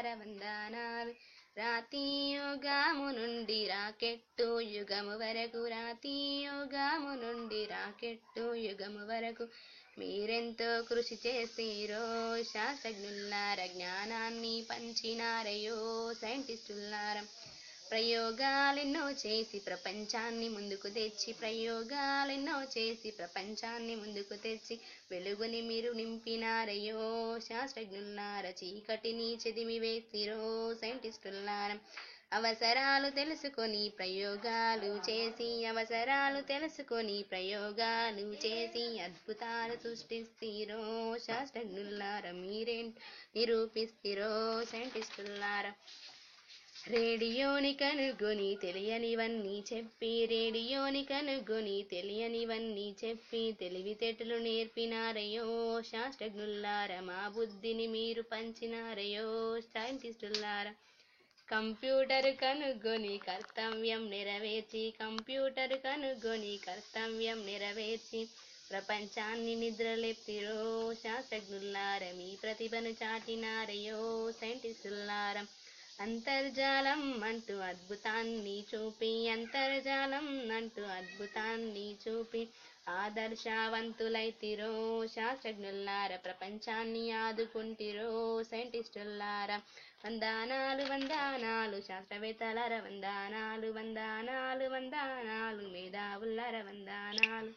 శాస్త్రవేత్తలార వందనాలు. రాతి యుగము నుండి రాకెట్టు యుగము వరకు, రాతి యుగము నుండి రాకెట్టు యుగము వరకు మీరెంతో కృషి చేసిరో శాస్త్రజ్ఞులార, జ్ఞానాన్ని పంచినారయో సైంటిస్టులార. ప్రయోగాలెన్నో చేసి ప్రపంచాన్ని ముందుకు తెచ్చి, ప్రయోగాలెన్నో చేసి ప్రపంచాన్ని ముందుకు తెచ్చి వెలుగుని మీరు నింపినారయో శాస్త్రజ్ఞులార. చీకటిని చెదిమి వేసిరో సైంటిస్టులార. అవసరాలు తెలుసుకొని ప్రయోగాలు చేసి, అవసరాలు తెలుసుకొని ప్రయోగాలు చేసి అద్భుతాలు సృష్టిస్తిరో శాస్త్రజ్ఞులార. మీరేంటి నిరూపిస్తిరో సైంటిస్టులార. రేడియోని కనుగొని తెలియనివన్నీ చెప్పి, రేడియోని కనుగొని తెలియనివన్నీ చెప్పి తెలివితేటలు నేర్పినారయో శాస్త్రజ్ఞులార. మా బుద్ధిని మీరు పంచినారయో సైంటిస్టులార. కంప్యూటర్ కనుగొని కర్తవ్యం నెరవేర్చి, కంప్యూటర్ కనుగొని కర్తవ్యం నెరవేర్చి ప్రపంచాన్ని నిద్రలేప్తిరో శాస్త్రజ్ఞులార. మీ ప్రతిభను చాటినారయో సైంటిస్టులార. అంతర్జాలం అంటూ అద్భుతాన్ని చూపి, అంతర్జాలం అంటూ అద్భుతాన్ని చూపి ఆదర్శవంతులైతిరో శాస్త్రజ్ఞులార. ప్రపంచాన్ని ఆదుకుంటిరో సైంటిస్టులార. వందనాలు వందనాలు శాస్త్రవేత్తలార, వందనాలు వందనాలు వందనాలు మేధావులార, వందనాలు.